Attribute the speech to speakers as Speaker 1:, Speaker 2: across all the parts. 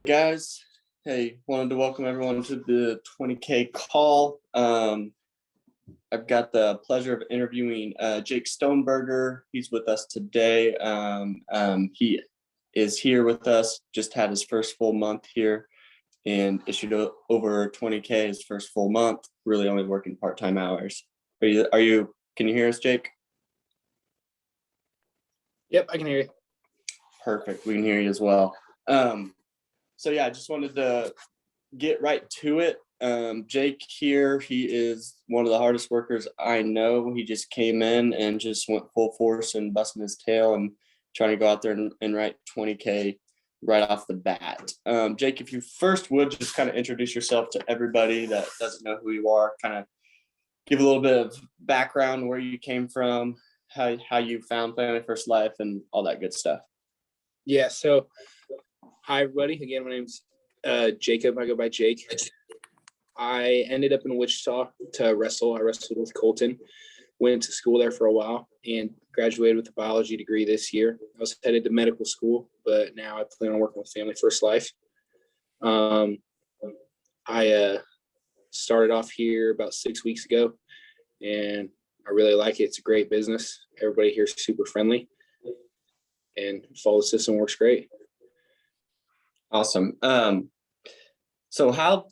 Speaker 1: Guys. Hey, wanted to welcome everyone to the 20K call. I've got the pleasure of interviewing Jake Stoneberger. He's with us today. He is here with us, just had his first full month here and issued over 20K his first full month, really only working part-time hours. Can you hear us, Jake?
Speaker 2: Yep, I can hear you.
Speaker 1: Perfect, we can hear you as well. So yeah, I just wanted to get right to it. Jake here, he is one of the hardest workers I know. He just came in and just went full force and busting his tail and trying to go out there and write 20K right off the bat. Jake, if you first would just kind of introduce yourself to everybody that doesn't know who you are, kind of give a little bit of background, where you came from, how you found Family First Life and all that good stuff.
Speaker 2: Yeah, so hi everybody. Again, my name's Jacob. I go by Jake. I ended up in Wichita to wrestle. I wrestled with Colton, went to school there for a while and graduated with a biology degree this year. I was headed to medical school, but now I plan on working with Family First Life. I started off here about 6 weeks ago and I really like it. It's a great business. Everybody here is super friendly and follow the system works great.
Speaker 1: Awesome. So how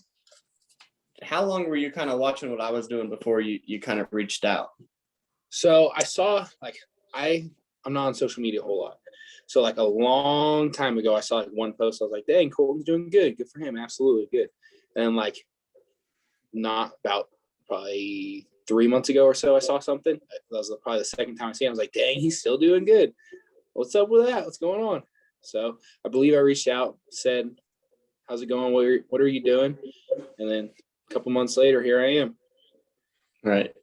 Speaker 1: long were you kind of watching what I was doing before you kind of reached out?
Speaker 2: So I saw, I'm not on social media a whole lot. So like a long time ago, I saw like one post. I was like, dang, Colton's doing good. Good for him. Absolutely good. And like not about probably 3 months ago or so, I saw something. That was probably the second time I seen it. I was like, dang, he's still doing good. What's up with that? What's going on? So I believe I reached out, said, how's it going? What are you doing? And then a couple months later, here I am.
Speaker 1: Right.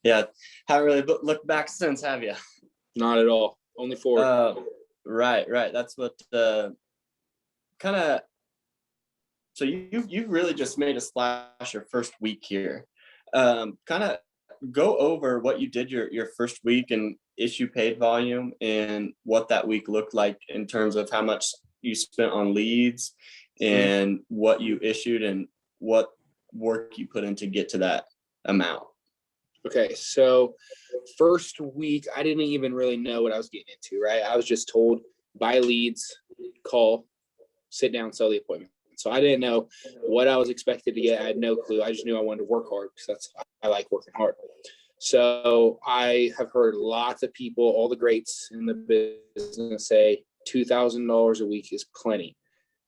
Speaker 1: Yeah. Haven't really looked back since, have you?
Speaker 2: Not at all. Only forward.
Speaker 1: Right. That's what kind of. So you really just made a splash your first week here. Kind of go over what you did your first week and issue paid volume and what that week looked like in terms of how much you spent on leads and what you issued and what work you put in to get to that amount.
Speaker 2: Okay, so first week, I didn't even really know what I was getting into, right? I was just told, buy leads, call, sit down, sell the appointment. So I didn't know what I was expected to get. I had no clue. I just knew I wanted to work hard because I like working hard. So I have heard lots of people, all the greats in the business say $2,000 a week is plenty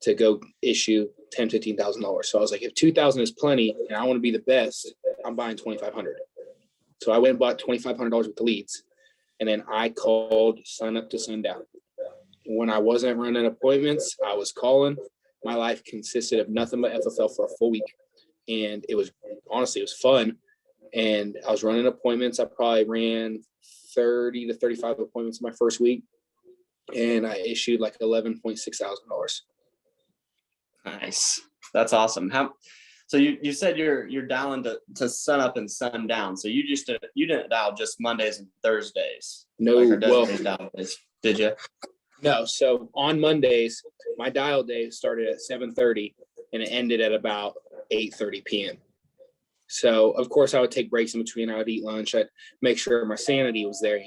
Speaker 2: to go issue $10,000, $15,000. So I was like, if $2,000 is plenty and I want to be the best, I'm buying $2,500. So I went and bought $2,500 with the leads. And then I called sun up to sundown. When I wasn't running appointments, I was calling. My life consisted of nothing but FFL for a full week. And it was fun. And I was running appointments. I probably ran 30 to 35 appointments in my first week. And I issued like $11,600.
Speaker 1: Nice. That's awesome. So you said you're dialing to sun up and sun down. So you didn't dial just Mondays and Thursdays.
Speaker 2: No,
Speaker 1: days, did you?
Speaker 2: No. So on Mondays, my dial day started at 7:30 and it ended at about 8:30 p.m. So of course I would take breaks in between. I would eat lunch. I'd make sure my sanity was there,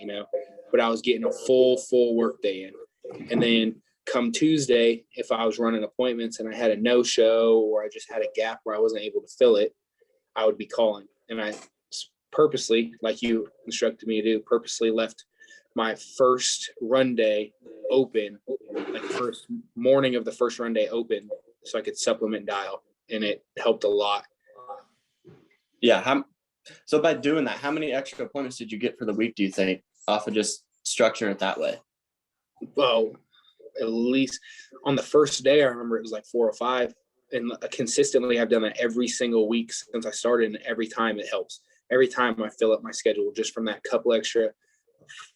Speaker 2: but I was getting a full work day in. And then come Tuesday, if I was running appointments and I had a no-show or I just had a gap where I wasn't able to fill it, I would be calling. And I purposely, like you instructed me to do, purposely left my first run day open, like first morning of the first run day open, so I could supplement dial, and it helped a lot.
Speaker 1: Yeah. So by doing that, how many extra appointments did you get for the week, do you think, off of just structuring it that way?
Speaker 2: Well, at least on the first day, I remember it was like 4 or 5. And consistently, I've done that every single week since I started, and every time it helps. Every time I fill up my schedule just from that couple extra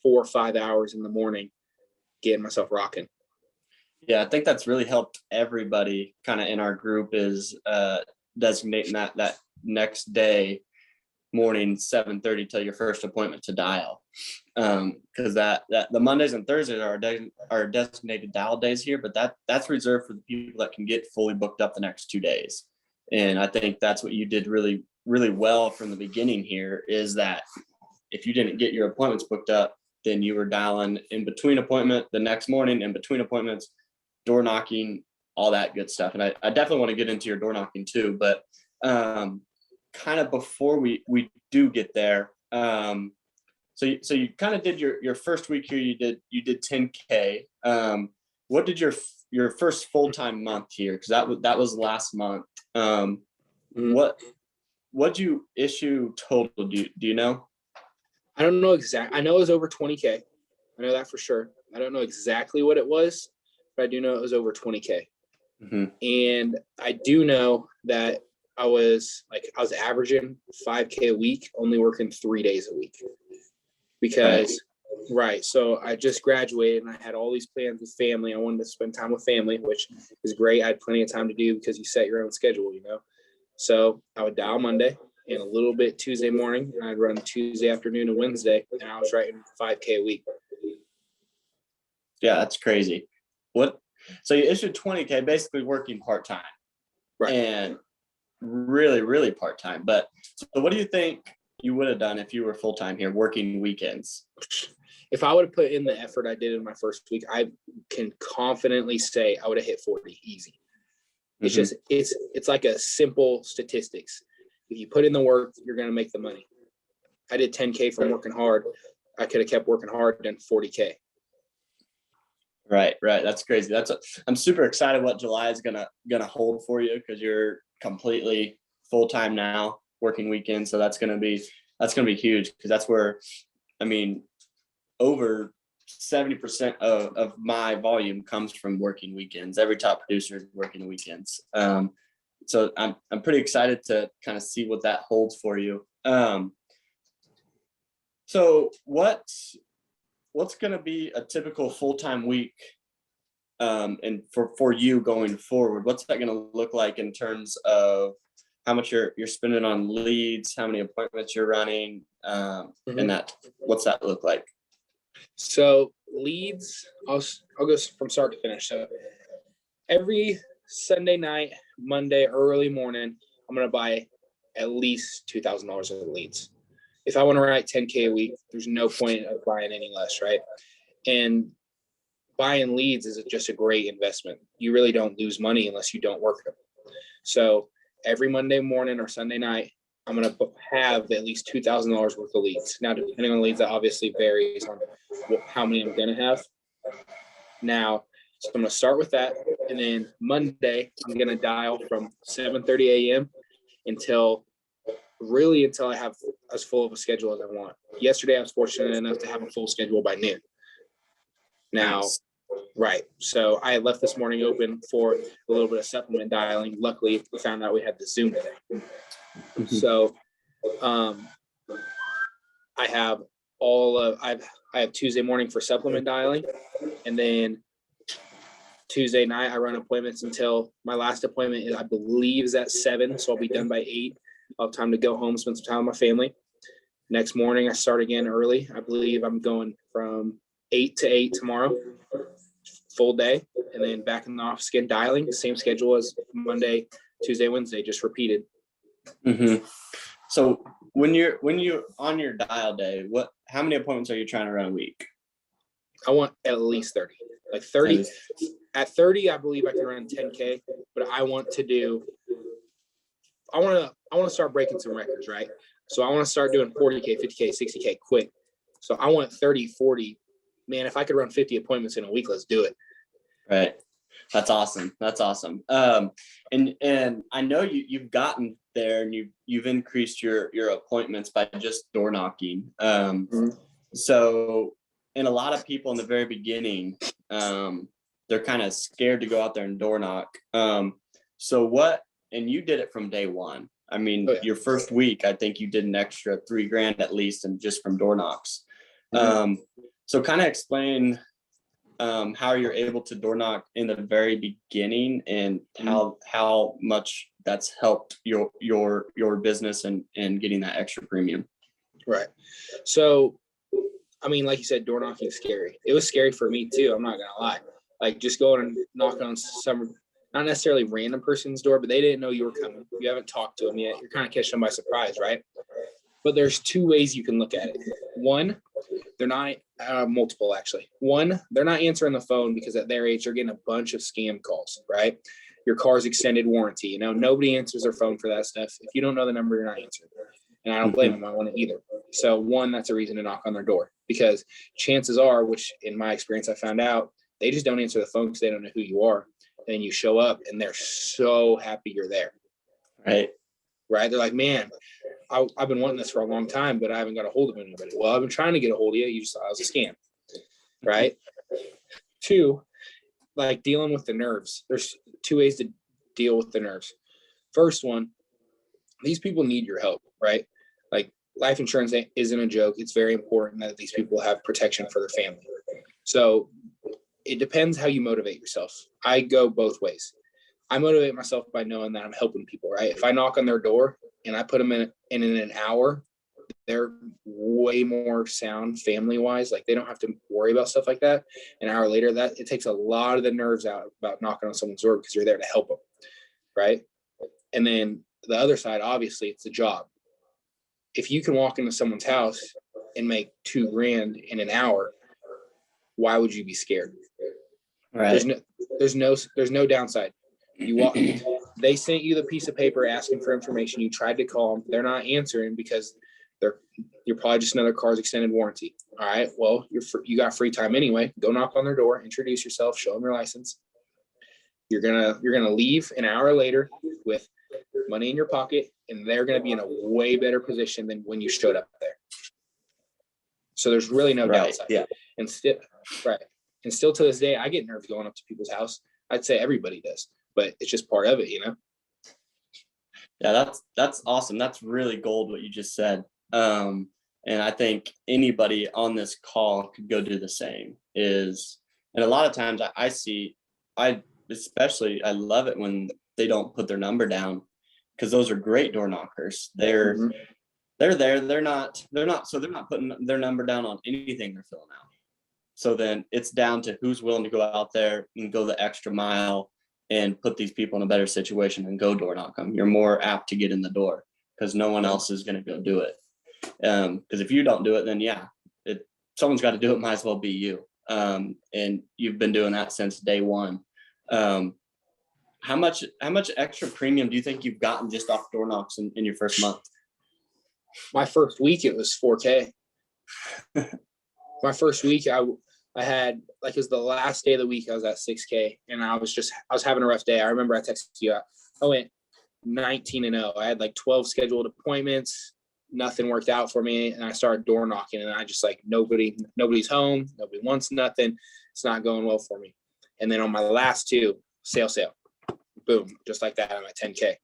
Speaker 2: 4 or 5 hours in the morning, getting myself rocking.
Speaker 1: Yeah, I think that's really helped everybody kind of in our group is designating that next day morning, 7:30 till your first appointment to dial. Because that the Mondays and Thursdays are designated dial days here, but that's reserved for the people that can get fully booked up the next 2 days. And I think that's what you did really, really well from the beginning here, is that if you didn't get your appointments booked up, then you were dialing in between appointment the next morning, in between appointments, door knocking, all that good stuff. And I definitely want to get into your door knocking too, but kind of before we do get there, so you kind of did your first week here, you did 10K. What did your first full-time month here, because that was last month, what'd you issue total? Do you know?
Speaker 2: I don't know exactly. I know it was over 20K. I know that for sure. I don't know exactly what it was, but I do know it was over 20K. And I do know that I was averaging 5K a week, only working 3 days a week. Because, right. So I just graduated and I had all these plans with family. I wanted to spend time with family, which is great. I had plenty of time to do because you set your own schedule, So I would dial Monday and a little bit Tuesday morning, and I'd run Tuesday afternoon and Wednesday, and I was writing 5K a week.
Speaker 1: Yeah, that's crazy. So you issued 20K, basically working part-time.
Speaker 2: Right.
Speaker 1: And really, really part-time. But so what do you think you would have done if you were full-time here, working weekends?
Speaker 2: If I would have put in the effort I did in my first week, I can confidently say I would have hit 40 easy. It's just, it's like a simple statistics. If you put in the work, you're going to make the money. I did 10K from working hard. I could have kept working hard, done 40K.
Speaker 1: Right. That's crazy. I'm super excited what July is gonna hold for you, because you're completely full-time now, working weekends. So that's gonna be huge, because that's where, I mean, over 70% of my volume comes from working weekends. Every top producer is working weekends. So I'm pretty excited to kind of see what that holds for you. So what's going to be a typical full-time week, and for you going forward? What's that going to look like in terms of how much you're spending on leads, how many appointments you're running, and what's that look like?
Speaker 2: So leads, I'll go from start to finish. So every Sunday night, Monday, early morning, I'm going to buy at least $2,000 of leads. If I want to write 10K a week, there's no point of buying any less, right? And buying leads is just a great investment. You really don't lose money unless you don't work them. So every Monday morning or Sunday night, I'm going to have at least $2,000 worth of leads. Now, depending on leads, that obviously varies on how many I'm going to have. Now, so I'm going to start with that. And then Monday, I'm going to dial from 7:30 a.m. until I have as full of a schedule as I want. Yesterday, I was fortunate enough to have a full schedule by noon. Now, right. So I left this morning open for a little bit of supplement dialing. Luckily, we found out we had the Zoom today. So I have I have Tuesday morning for supplement dialing, and then Tuesday night I run appointments until my last appointment is, I believe, is at 7. So I'll be done by 8. I'll have time to go home, spend some time with my family. Next morning I start again early. I believe I'm going from 8 to 8 tomorrow, full day, and then back in the office again dialing, the same schedule as Monday, Tuesday, Wednesday, just repeated.
Speaker 1: So when you're on your dial day, how many appointments are you trying to run a week?
Speaker 2: I want at least 30. Like 30. At 30, I believe I can run 10K, but I want to start breaking some records, right? So I want to start doing 40K, 50K, 60K quick. So I want 30, 40. Man, if I could run 50 appointments in a week, let's do it.
Speaker 1: Right. That's awesome. And I know you've gotten there, and you've increased your appointments by just door knocking. So, and a lot of people in the very beginning, they're kind of scared to go out there and door knock. And you did it from day one. I mean, your first week, I think you did an extra $3,000 at least, and just from door knocks. So kind of explain how you're able to door knock in the very beginning and how much that's helped your business and getting that extra premium.
Speaker 2: Right. So, I mean, like you said, door knocking is scary. It was scary for me too. I'm not gonna lie. Like just going and knocking on some, not necessarily random person's door, but they didn't know you were coming. You haven't talked to them yet. You're kind of catching them by surprise, right? But there's two ways you can look at it. One, they're not multiple actually. One, they're not answering the phone because at their age they're getting a bunch of scam calls, right? Your car's extended warranty. You know, nobody answers their phone for that stuff. If you don't know the number, you're not answering. And I don't blame them. I want it either. So one, that's a reason to knock on their door, because chances are, which in my experience I found out, they just don't answer the phone because they don't know who you are. And then you show up and they're so happy you're there.
Speaker 1: Right.
Speaker 2: Right. They're like, man, I've been wanting this for a long time, but I haven't got a hold of anybody. Well, I've been trying to get a hold of you. You just thought I was a scam. Right. Two, like dealing with the nerves. There's two ways to deal with the nerves. First one, these people need your help, right? Like life insurance isn't a joke. It's very important that these people have protection for their family. So it depends how you motivate yourself. I go both ways. I motivate myself by knowing that I'm helping people, right? If I knock on their door and I put them in an hour, they're way more sound family wise. Like they don't have to worry about stuff like that. An hour later, that it takes a lot of the nerves out about knocking on someone's door because you're there to help them, right? And then the other side, obviously, it's the job. If you can walk into someone's house and make $2,000 in an hour, why would you be scared?
Speaker 1: Right.
Speaker 2: There's no downside. You walk, they sent you the piece of paper asking for information. You tried to call them. They're not answering because you're probably just another car's extended warranty. All right. Well, you got free time anyway. Go knock on their door, introduce yourself, show them your license. You're gonna leave an hour later with money in your pocket, and they're gonna be in a way better position than when you showed up there. So there's really no downside.
Speaker 1: Yeah.
Speaker 2: And still to this day, I get nerves going up to people's house. I'd say everybody does, but it's just part of it, you know?
Speaker 1: Yeah, that's awesome. That's really gold what you just said. And I think anybody on this call could go do the same. And a lot of times I love it when they don't put their number down, because those are great door knockers. They're there. They're not putting their number down on anything they're filling out. So then it's down to who's willing to go out there and go the extra mile and put these people in a better situation and go door knock them. You're more apt to get in the door because no one else is going to go do it. Because if you don't do it, then someone's got to do it. Might as well be you. And you've been doing that since day one. How much extra premium do you think you've gotten just off door knocks in your first month?
Speaker 2: My first week, it was $4,000. My first week, I had, like, it was the last day of the week, I was at $6,000, and I was having a rough day. I remember I texted you. I went 19-0. I had like 12 scheduled appointments. Nothing worked out for me, and I started door knocking, and I just like nobody's home. Nobody wants nothing. It's not going well for me. And then on my last two, sale, boom, just like that, I'm at $10,000.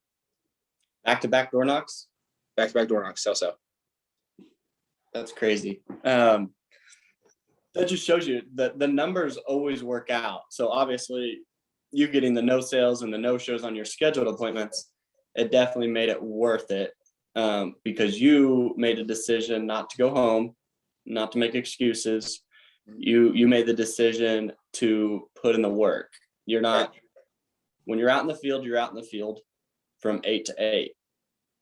Speaker 1: Back-to-back door knocks?
Speaker 2: Back-to-back door knocks, sale.
Speaker 1: That's crazy. That just shows you that the numbers always work out. So obviously you getting the no sales and the no shows on your scheduled appointments, it definitely made it worth it, because you made a decision not to go home, not to make excuses. You made the decision to put in the work. When you're out in the field, you're out in the field from 8 to 8,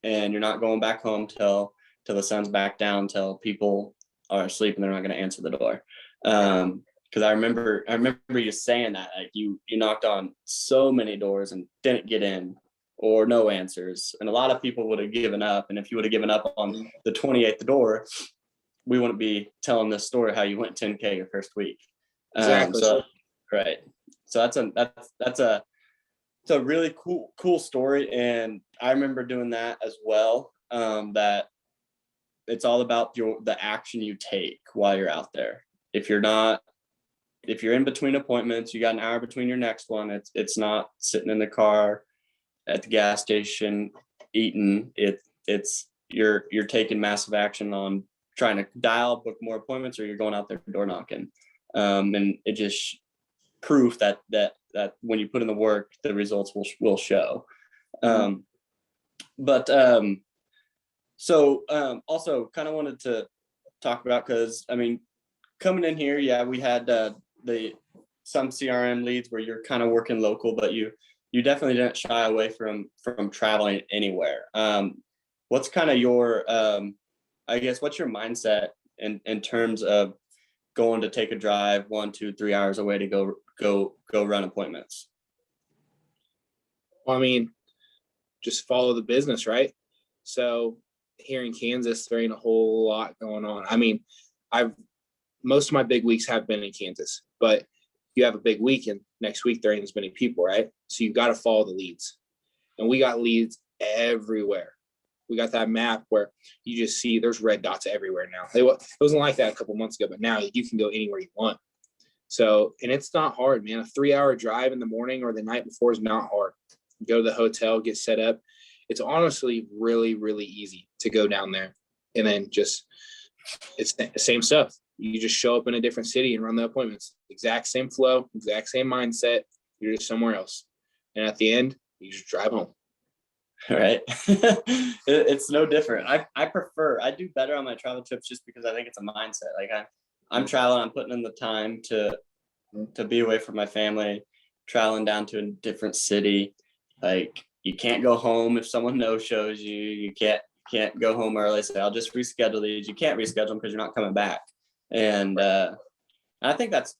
Speaker 1: and you're not going back home till the sun's back down, till people are asleep and they're not going to answer the door. Because I remember you saying that, like you knocked on so many doors and didn't get in, or no answers, and a lot of people would have given up. And if you would have given up on the 28th door, we wouldn't be telling this story how you went 10K your first week.
Speaker 2: Exactly.
Speaker 1: Right. So that's a really cool story, and I remember doing that as well. That it's all about the action you take while you're out there. If you're in between appointments, you got an hour between your next one. It's not sitting in the car at the gas station eating. It's you're taking massive action on trying to book more appointments, or you're going out there door knocking. And it just proof that when you put in the work, the results will show. Also kind of wanted to talk about, because I mean, coming in here, yeah, we had some CRM leads where you're kind of working local, but you definitely didn't shy away from traveling anywhere. What's kind of your I guess what's your mindset in terms of going to take a drive 1, 2, 3 hours away to go run appointments?
Speaker 2: Well, I mean, just follow the business, right? So here in Kansas, there ain't a whole lot going on. I mean, most of my big weeks have been in Kansas, but you have a big week and next week there ain't as many people, right? So you got to follow the leads. And we got leads everywhere. We got that map where you just see there's red dots everywhere now. It wasn't like that a couple months ago, but now you can go anywhere you want. So, and it's not hard, man. A 3-hour drive in the morning or the night before is not hard. Go to the hotel, get set up. It's honestly really, really easy to go down there. And then it's the same stuff. You just show up in a different city and run the appointments. Exact same flow, exact same mindset. You're just somewhere else. And at the end, you just drive home.
Speaker 1: Right. It's no different. I do better on my travel trips just because I think it's a mindset. Like I'm traveling, I'm putting in the time to be away from my family, traveling down to a different city. Like you can't go home if someone no-shows you. You can't go home early. Say, I'll just reschedule these. You can't reschedule them because you're not coming back. And I think that's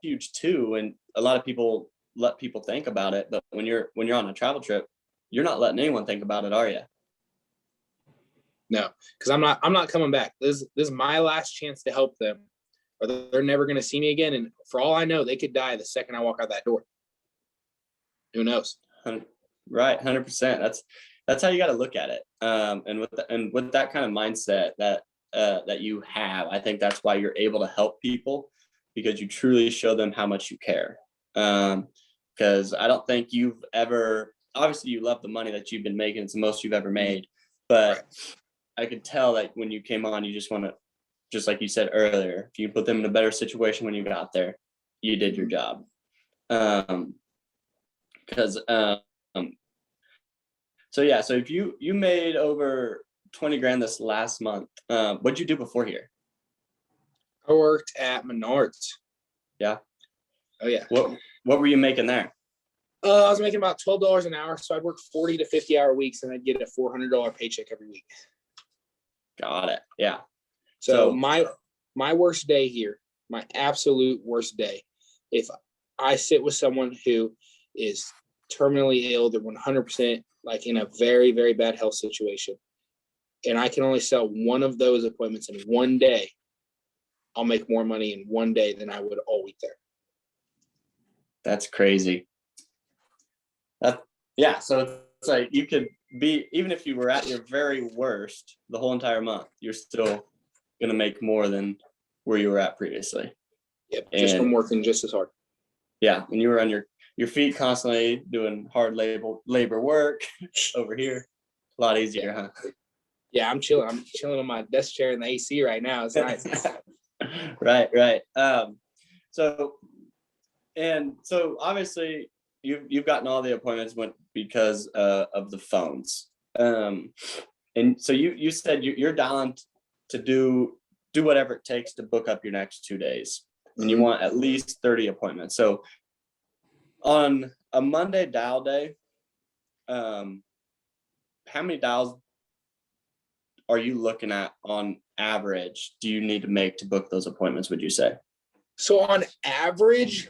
Speaker 1: huge too. And a lot of people let people think about it, but when you're on a travel trip, you're not letting anyone think about it, are you?
Speaker 2: No, because I'm not coming back. This is my last chance to help them, or they're never going to see me again. And for all I know, they could die the second I walk out that door. Who knows?
Speaker 1: Right, 100%. That's how you got to look at it. And with that kind of mindset that you have, I think that's why you're able to help people, because you truly show them how much you care. Because I don't think you've ever. Obviously you love the money that you've been making. It's the most you've ever made, but right. I could tell that when you came on, you just want to, just like you said earlier, if you put them in a better situation when you got there, you did your job. So if you made over 20 grand this last month, what'd you do before here?
Speaker 2: I worked at Menards.
Speaker 1: Yeah.
Speaker 2: Oh yeah.
Speaker 1: What were you making there?
Speaker 2: I was making about $12 an hour. So I'd work 40 to 50 hour weeks and I'd get a $400 paycheck every week.
Speaker 1: Got it. Yeah.
Speaker 2: So my worst day here, my absolute worst day, if I sit with someone who is terminally ill, they're 100% like in a very, very bad health situation, and I can only sell one of those appointments in one day, I'll make more money in one day than I would all week there.
Speaker 1: That's crazy. So it's like you could be, even if you were at your very worst the whole entire month, you're still gonna make more than where you were at previously.
Speaker 2: Yep, just from working just as hard.
Speaker 1: Yeah, and you were on your feet constantly doing hard labor work. Over here, a lot easier, huh?
Speaker 2: Yeah, I'm chilling on my desk chair in the AC right now. It's nice.
Speaker 1: Right. So obviously you've gotten all the appointments because of the phones. And so you said you're dialing to do whatever it takes to book up your next 2 days, and you want at least 30 appointments. So on a Monday dial day, how many dials are you looking at on average do you need to make to book those appointments, would you say?
Speaker 2: So on average,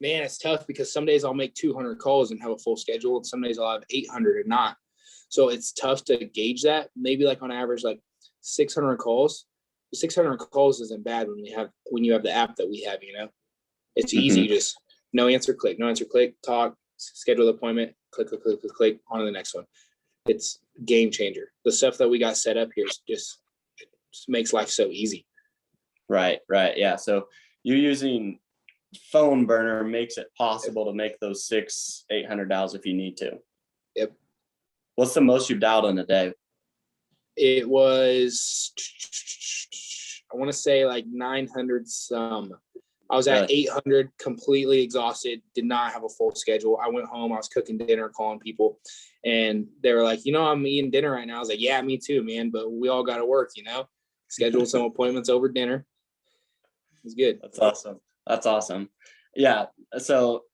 Speaker 2: man, it's tough because some days I'll make 200 calls and have a full schedule, and some days I'll have 800 and not. So it's tough to gauge that. Maybe like on average, like 600 calls. 600 calls isn't bad when you have the app that we have, you know. It's easy, just no answer, click, talk, schedule the appointment, click, on to the next one. It's game changer. The stuff that we got set up here just makes life so easy. Right.
Speaker 1: Yeah. So you using phone burner makes it possible to make those 600-800 dials if you need to.
Speaker 2: Yep.
Speaker 1: What's the most you've dialed in a day?
Speaker 2: It was, I want to say like 900 some. I was at
Speaker 1: Really?
Speaker 2: 800, completely exhausted, did not have a full schedule. I went home, I was cooking dinner, calling people, and they were like, I'm eating dinner right now. I was like, yeah, me too, man, but we all got to work, scheduled some appointments over dinner. It was good.
Speaker 1: That's awesome. That's awesome. Yeah. So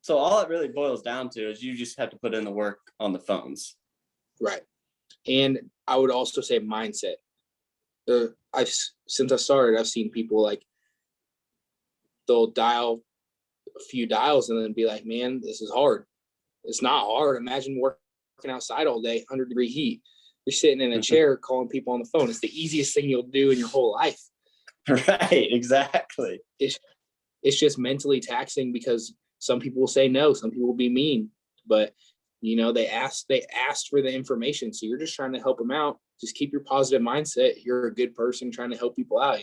Speaker 1: all it really boils down to is you just have to put in the work on the phones.
Speaker 2: Right. And I would also say mindset. Since I started, I've seen people like, they'll dial a few dials and then be like, man, this is hard. It's not hard. Imagine working outside all day, 100-degree heat. You're sitting in a chair calling people on the phone. It's the easiest thing you'll do in your whole life.
Speaker 1: Right, exactly.
Speaker 2: It's just mentally taxing because some people will say no, some people will be mean, but they asked for the information. So you're just trying to help them out. Just keep your positive mindset. You're a good person trying to help people out,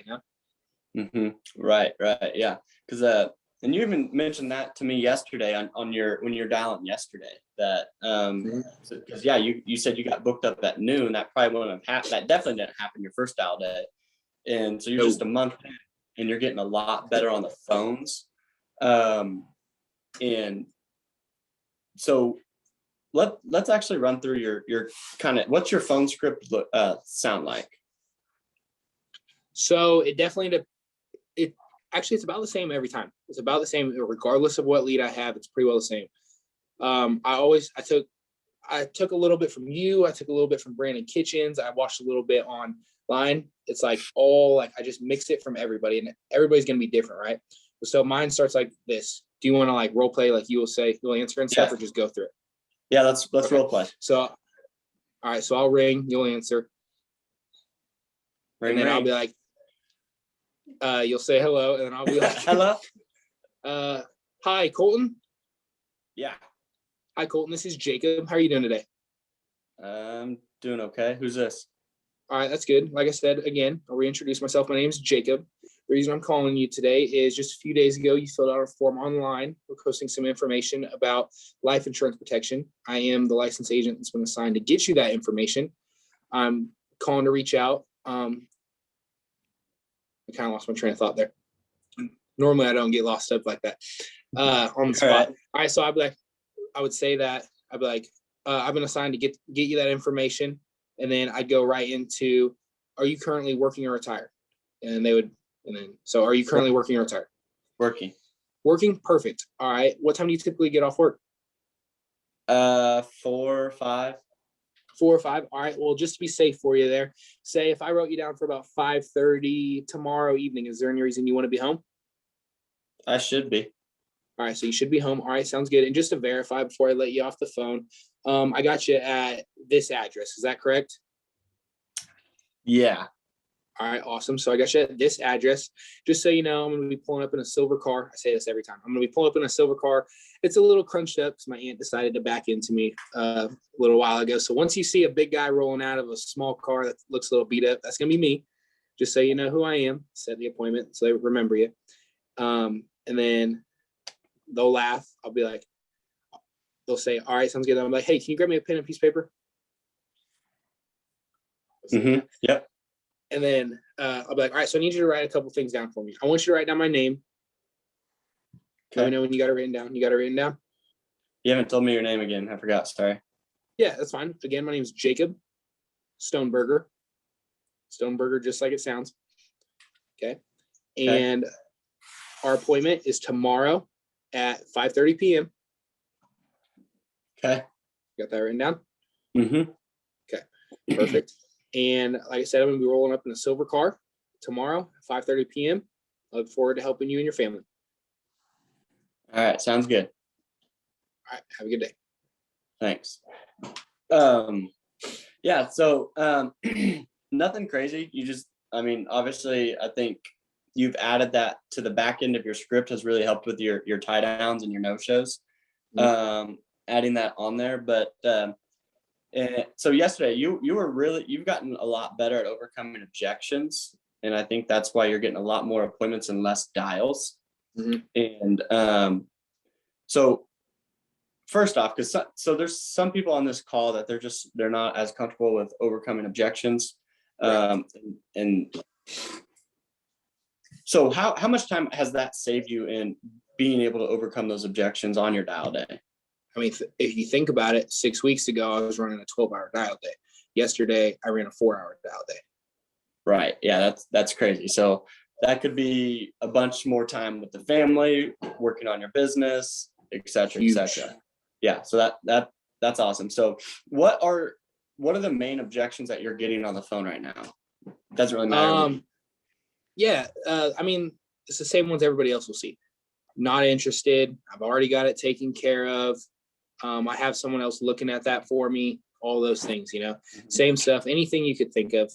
Speaker 1: Right. Yeah. Because and you even mentioned that to me yesterday on your when you're dialing yesterday that because you said you got booked up at noon. That probably wouldn't have happened. That definitely didn't happen your first dial day. And so you're just a month in and you're getting a lot better on the phones. And so let's actually run through your kind of, what's your phone script sound like?
Speaker 2: So it definitely, it's about the same every time. It's about the same, regardless of what lead I have, it's pretty well the same. I took a little bit from you. I took a little bit from Brandon Kitchens. I watched a little bit online. It's like I just mixed it from everybody, and everybody's going to be different, right? So mine starts like this. Do you want to like role play? Like you'll answer and stuff, or just go through it?
Speaker 1: Yeah, let's okay. Role play.
Speaker 2: So, all right. So I'll ring, you'll answer.
Speaker 1: Ring,
Speaker 2: and then
Speaker 1: ring.
Speaker 2: I'll be like, you'll say hello, and then I'll be like,
Speaker 1: hello.
Speaker 2: Hi, Colton.
Speaker 1: Yeah.
Speaker 2: Hi, Colton. This is Jacob. How are you doing today?
Speaker 1: I'm doing okay. Who's this?
Speaker 2: All right, that's good. Like I said, again, I'll reintroduce myself. My name is Jacob. The reason I'm calling you today is just a few days ago, you filled out a form online requesting some information about life insurance protection. I am the licensed agent that's been assigned to get you that information. I'm calling to reach out. I kind of lost my train of thought there. Normally, I don't get lost up like that on the spot. All right, so I'd be like, I've been assigned to get you that information. And then I'd go right into, are you currently working or retired? So are you currently working or retired?
Speaker 1: Working.
Speaker 2: Working, perfect. All right. What time do you typically get off work?
Speaker 1: 4 or 5.
Speaker 2: 4 or 5. All right. Well, just to be safe for you there, say if I wrote you down for about 5:30 tomorrow evening, is there any reason you want to be home?
Speaker 1: I should be.
Speaker 2: All right. So you should be home. All right. Sounds good. And just to verify before I let you off the phone, I got you at this address. Is that correct?
Speaker 1: Yeah.
Speaker 2: All right, awesome. So I got you at this address. Just so you know, I'm going to be pulling up in a silver car. I say this every time. I'm going to be pulling up in a silver car. It's a little crunched up because my aunt decided to back into me a little while ago. So once you see a big guy rolling out of a small car that looks a little beat up, that's going to be me. Just so you know who I am. Set the appointment so they remember you. And then they'll laugh. I'll be like, they'll say, all right, sounds good. I'm like, hey, can you grab me a pen and piece of paper?
Speaker 1: Yep.
Speaker 2: And then I'll be like, all right, so I need you to write a couple things down for me. I want you to write down my name. Okay. Let me know when you got it written down. You got it written down?
Speaker 1: You haven't told me your name again. I forgot. Sorry.
Speaker 2: Yeah, that's fine. Again, my name is Jacob Stoneberger. Stoneberger, just like it sounds. Okay. And our appointment is tomorrow at 5:30 p.m.
Speaker 1: Okay.
Speaker 2: Got that written down?
Speaker 1: Mm-hmm.
Speaker 2: Okay. Perfect. And like I said, I'm going to be rolling up in a silver car tomorrow at 5:30 p.m. I look forward to helping you and your family.
Speaker 1: All right. Sounds good.
Speaker 2: All right. Have a good day.
Speaker 1: Thanks. Yeah. So nothing crazy. Obviously, I think you've added that to the back end of your script has really helped with your tie downs and your no-shows. Adding that on there. But and so yesterday you've gotten a lot better at overcoming objections, and I think that's why you're getting a lot more appointments and less dials. And so first off, because so there's some people on this call that they're not as comfortable with overcoming objections. And So how much time has that saved you in being able to overcome those objections on your dial day?
Speaker 2: I mean, if you think about it, 6 weeks ago, I was running a 12-hour dial day. Yesterday, I ran a 4-hour dial day.
Speaker 1: Right. Yeah, that's crazy. So that could be a bunch more time with the family, working on your business, et cetera, et cetera. Yeah. So that's awesome. So what are the main objections that you're getting on the phone right now? Doesn't really matter.
Speaker 2: Yeah. I mean, it's the same ones everybody else will see. Not interested. I've already got it taken care of. I have someone else looking at that for me. All those things, same stuff. Anything you could think of.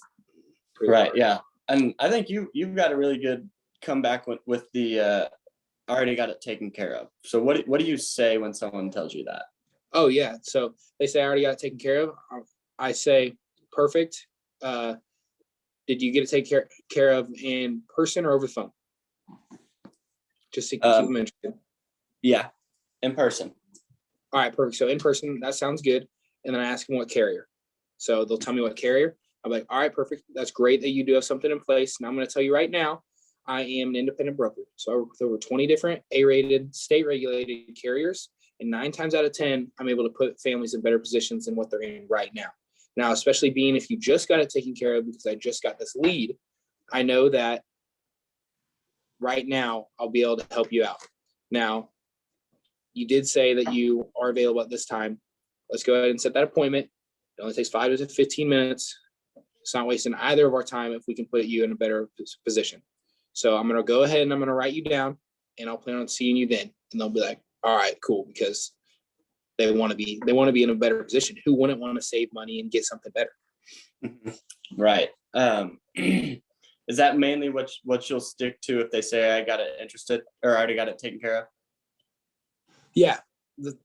Speaker 1: Right. Yeah. And I think you've got a really good comeback with the already got it taken care of. So what do you say when someone tells you that?
Speaker 2: Oh yeah. So they say I already got it taken care of. I say perfect. Did you get it taken care of in person or over the phone? Just to keep them interested.
Speaker 1: Yeah, in person.
Speaker 2: All right, perfect. So in person, that sounds good. And then I ask them what carrier. So they'll tell me what carrier. I'm like, all right, perfect. That's great that you do have something in place. And I'm going to tell you right now, I am an independent broker. So I work with over 20 different A-rated, state-regulated carriers. And 9 times out of 10, I'm able to put families in better positions than what they're in right now. Now, especially being if you just got it taken care of because I just got this lead, I know that right now I'll be able to help you out. Now, you did say that you are available at this time. Let's go ahead and set that appointment. It only takes 5 to 15 minutes. It's not wasting either of our time if we can put you in a better position. So I'm going to go ahead and I'm going to write you down and I'll plan on seeing you then. And they'll be like, all right, cool. Because they want to be in a better position. Who wouldn't want to save money and get something better?
Speaker 1: Right. Is that mainly what you'll stick to if they say I got it interested or I already got it taken care of? Yeah,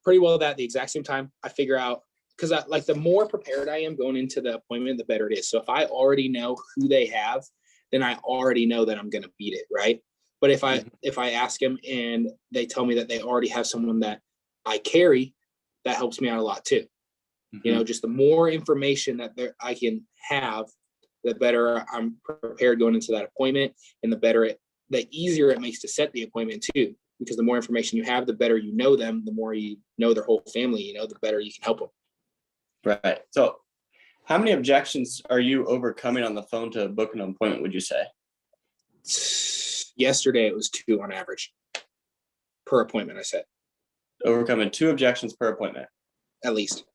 Speaker 2: pretty well that the exact same time I figure out, because like the more prepared I am going into the appointment, the better it is. So if I already know who they have, then I already know that I'm going to beat it. Right. But if I ask them and they tell me that they already have someone that I carry, that helps me out a lot too.
Speaker 1: Mm-hmm.
Speaker 2: Just the more information that I can have, the better I'm prepared going into that appointment, and the easier it makes to set the appointment too. Because the more information you have, the better you know them, the more you know their whole family, the better you can help them.
Speaker 1: Right. So how many objections are you overcoming on the phone to book an appointment, would you say?
Speaker 2: Yesterday, it was 2 on average per appointment, I said.
Speaker 1: Overcoming 2 objections per appointment?
Speaker 2: At least.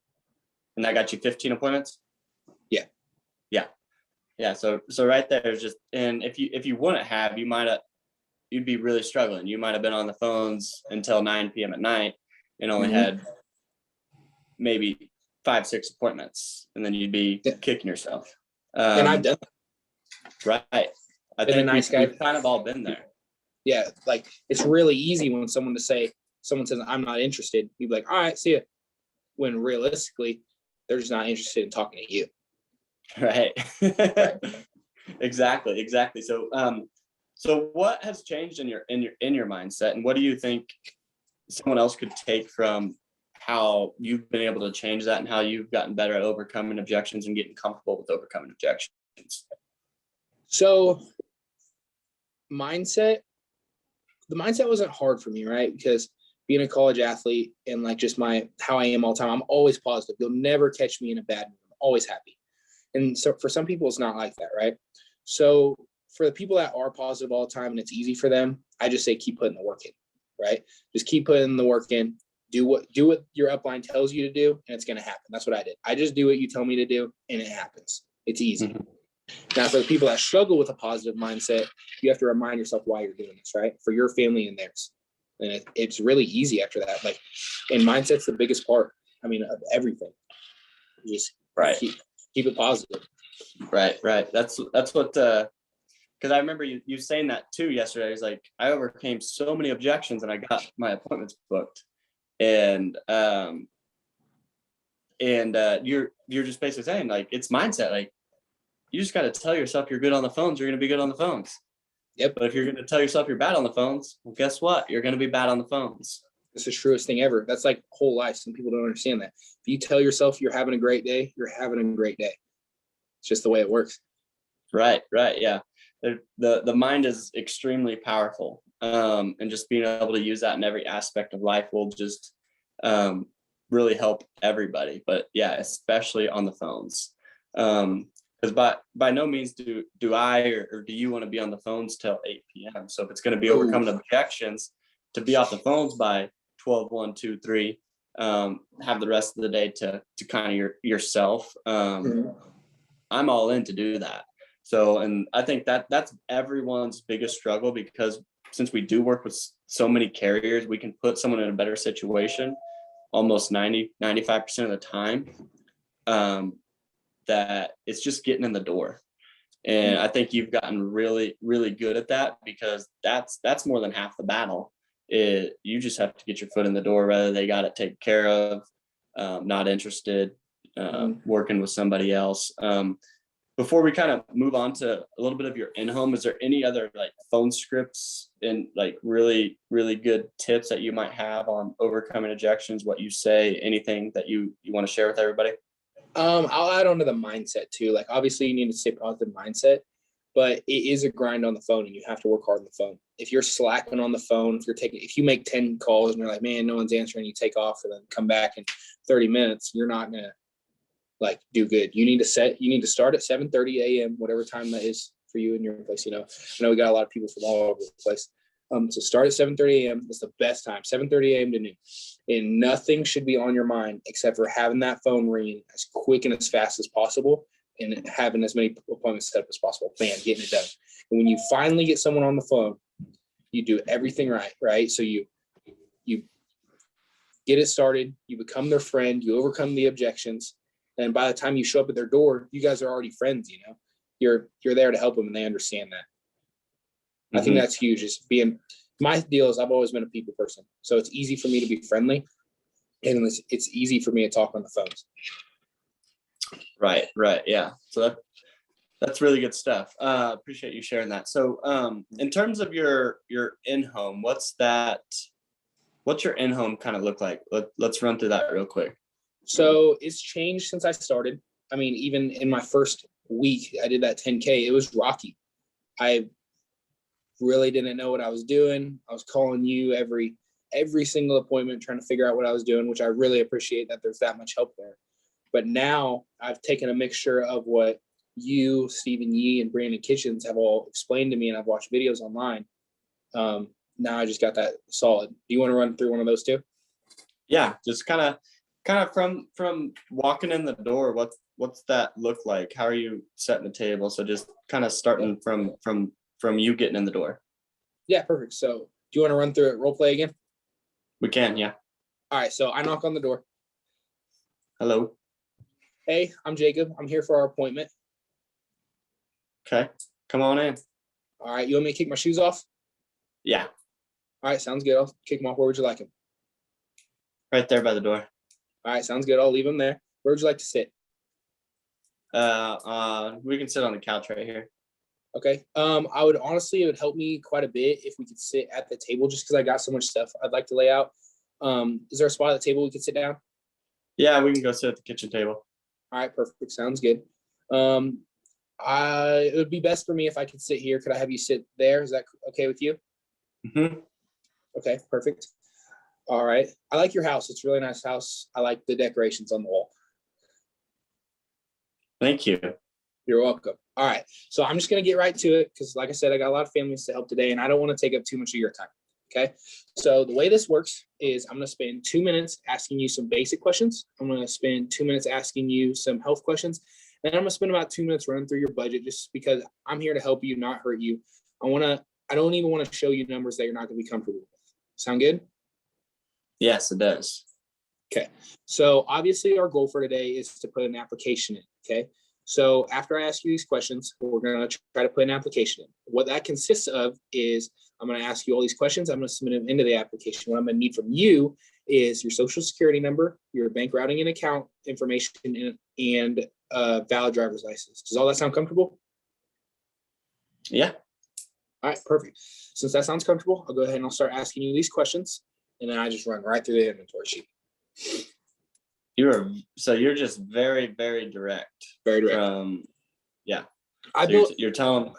Speaker 1: And that got you 15 appointments?
Speaker 2: Yeah.
Speaker 1: Yeah. Yeah. So right there is just, and if you wouldn't have, you'd be really struggling. You might have been on the phones until 9 p.m. at night and only had maybe 5-6 appointments, and then you'd be kicking yourself.
Speaker 2: And I've done that.
Speaker 1: Right. I think we've kind of all been there.
Speaker 2: Yeah. Like it's really easy when someone says, I'm not interested. You'd be like, all right, see ya. When realistically, they're just not interested in talking to you.
Speaker 1: Right. Exactly. So what has changed in your mindset, and what do you think someone else could take from how you've been able to change that and how you've gotten better at overcoming objections and getting comfortable with overcoming objections? So the mindset wasn't hard for me, right? Because being a college athlete and like just how I am all the time, I'm always positive. You'll never catch me in a bad mood. I'm always happy. And so for some people, it's not like that, right? So for the people that are positive all the time and it's easy for them, I just say keep putting the work in, right? Just keep putting the work in. Do what your upline tells you to do, and it's going to happen. That's what I did. I just do what you tell me to do, and it happens. It's easy. Mm-hmm. Now, for the people that struggle with a positive mindset, you have to remind yourself why you're doing this, right? For your family and theirs. And it's really easy after that. Like, and mindset's the biggest part, of everything. Just keep it positive. Right. That's what, because I remember you saying that too yesterday. It's like, I overcame so many objections and I got my appointments booked. And you're just basically saying like, it's mindset. Like, you just got to tell yourself you're good on the phones. You're going to be good on the phones.
Speaker 2: Yep.
Speaker 1: But if you're going to tell yourself you're bad on the phones, well, guess what? You're going to be bad on the phones.
Speaker 2: It's the truest thing ever. That's like whole life. Some people don't understand that. If you tell yourself you're having a great day, you're having a great day. It's just the way it works.
Speaker 1: Right. Yeah. the mind is extremely powerful. And just being able to use that in every aspect of life will just really help everybody. But yeah, especially on the phones. Because by no means do I or do you want to be on the phones till 8 p.m. So if it's going to be overcoming objections, to be off the phones by 12, 1, 2, 3, have the rest of the day to kind of yourself. I'm all in to do that. So, and I think that's everyone's biggest struggle, because since we do work with so many carriers, we can put someone in a better situation almost 95% of the time. That it's just getting in the door. And I think you've gotten really, really good at that, because that's more than half the battle. You just have to get your foot in the door, whether they got it taken care of, not interested, working with somebody else. Before we kind of move on to a little bit of your in-home, is there any other like phone scripts and like really, really good tips that you might have on overcoming objections, what you say, anything that you want to share with everybody?
Speaker 2: I'll add on to the mindset too. Like, obviously you need to stay positive mindset, but it is a grind on the phone and you have to work hard on the phone. If you're slacking on the phone, if you make 10 calls and you're like, man, no one's answering, you take off and then come back in 30 minutes, you're not going to like do good. You need to start at 7:30 a.m., whatever time that is for you in your place. I know we got a lot of people from all over the place. So start at 7:30 a.m. It's the best time, 7:30 a.m. to noon. And nothing should be on your mind except for having that phone ring as quick and as fast as possible and having as many appointments set up as possible. Bam, getting it done. And when you finally get someone on the phone, you do everything right? So you get it started, you become their friend, you overcome the objections. And by the time you show up at their door, you guys are already friends, You're there to help them and they understand that. I think that's huge. My deal is I've always been a people person. So it's easy for me to be friendly and it's easy for me to talk on the phones.
Speaker 1: Right. Yeah. So that's really good stuff. Appreciate you sharing that. So in terms of your in-home, what's your in-home kind of look like? Let's run through that real quick.
Speaker 2: So it's changed since I started. I mean, even in my first week, I did that 10K. It was rocky. I really didn't know what I was doing. I was calling you every single appointment, trying to figure out what I was doing, which I really appreciate that there's that much help there. But now I've taken a mixture of what you, Stephen Yee, and Brandon Kitchens have all explained to me, and I've watched videos online. Now I just got that solid. Do you want to run through one of those too?
Speaker 1: Yeah, just kind of from walking in the door, what's that look like? How are you setting the table? So just kind of starting from you getting in the door.
Speaker 2: Yeah, perfect. So do you want to run through it, role play again?
Speaker 1: We can, yeah.
Speaker 2: All right, so I knock on the door.
Speaker 1: Hello.
Speaker 2: Hey, I'm Jacob. I'm here for our appointment.
Speaker 1: Okay, come on in.
Speaker 2: All right, you want me to kick my shoes off?
Speaker 1: Yeah.
Speaker 2: All right, sounds good. I'll kick them off. Where would you like them?
Speaker 1: Right there by the door.
Speaker 2: All right, sounds good. I'll leave them there. Where would you like to sit?
Speaker 1: We can sit on the couch right here.
Speaker 2: Okay. It would help me quite a bit if we could sit at the table, just because I got so much stuff I'd like to lay out. Is there a spot at the table we could sit down?
Speaker 1: Yeah, we can go sit at the kitchen table.
Speaker 2: All right, perfect. Sounds good. It would be best for me if I could sit here. Could I have you sit there? Is that okay with you?
Speaker 1: Mm-hmm.
Speaker 2: Okay, perfect. All right. I like your house. It's a really nice house. I like the decorations on the wall.
Speaker 1: Thank you.
Speaker 2: You're welcome. All right. So I'm just going to get right to it because, like I said, I got a lot of families to help today, and I don't want to take up too much of your time. Okay. So the way this works is I'm going to spend 2 minutes asking you some basic questions. I'm going to spend 2 minutes asking you some health questions. And I'm going to spend about 2 minutes running through your budget just because I'm here to help you, not hurt you. I don't even want to show you numbers that you're not going to be comfortable with. Sound good?
Speaker 1: Yes, it does.
Speaker 2: Okay. So obviously our goal for today is to put an application in. Okay. So after I ask you these questions, we're going to try to put an application in. What that consists of is I'm going to ask you all these questions. I'm going to submit them into the application. What I'm going to need from you is your social security number, your bank routing and account information, and valid driver's license. Does all that sound comfortable?
Speaker 1: Yeah.
Speaker 2: All right, perfect. Since that sounds comfortable, I'll go ahead and I'll start asking you these questions, and then I just run right through the inventory sheet.
Speaker 1: You're just very, very direct.
Speaker 2: Very direct.
Speaker 1: Yeah.
Speaker 2: You're
Speaker 1: telling.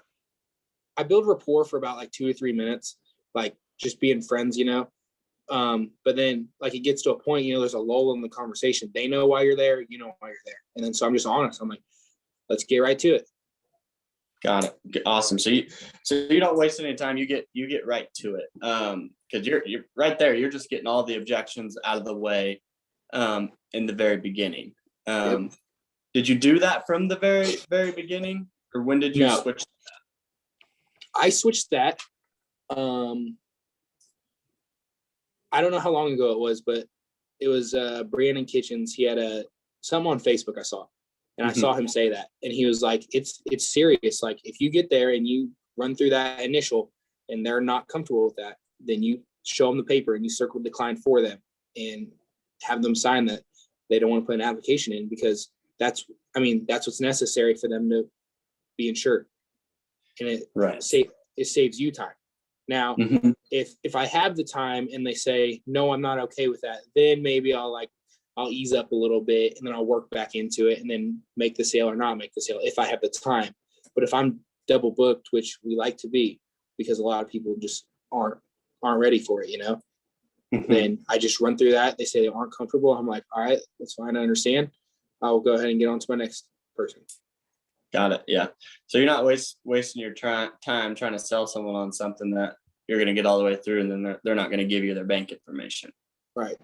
Speaker 2: I build rapport for about like 2 or 3 minutes, like just being friends, but then like it gets to a point, there's a lull in the conversation. They know why you're there, you know why you're there. And then so I'm just honest. I'm like, let's get right to it.
Speaker 1: Got it. Awesome. So you don't waste any time. You get right to it. Because you're right there. You're just getting all the objections out of the way in the very beginning.
Speaker 2: Yep.
Speaker 1: Did you do that from the very, very beginning, or when did you switch?
Speaker 2: I switched that. I don't know how long ago it was, but it was Brandon Kitchens. He had something on Facebook I saw, and I saw him say that, and he was like, it's serious. Like if you get there and you run through that initial and they're not comfortable with that, then you show them the paper and you circle decline for them and have them sign that they don't want to put an application in, because that's what's necessary for them to be insured. And it saves you time. Now, if I have the time and they say, no, I'm not okay with that, then maybe I'll ease up a little bit and then I'll work back into it and then make the sale or not make the sale if I have the time. But if I'm double booked, which we like to be, because a lot of people just aren't ready for it, then I just run through that. They say they aren't comfortable. I'm like, all right, that's fine. I understand. I'll go ahead and get on to my next person.
Speaker 1: Got it. Yeah. So you're not wasting your time trying to sell someone on something that you're going to get all the way through, and then they're not going to give you their bank information.
Speaker 2: Right.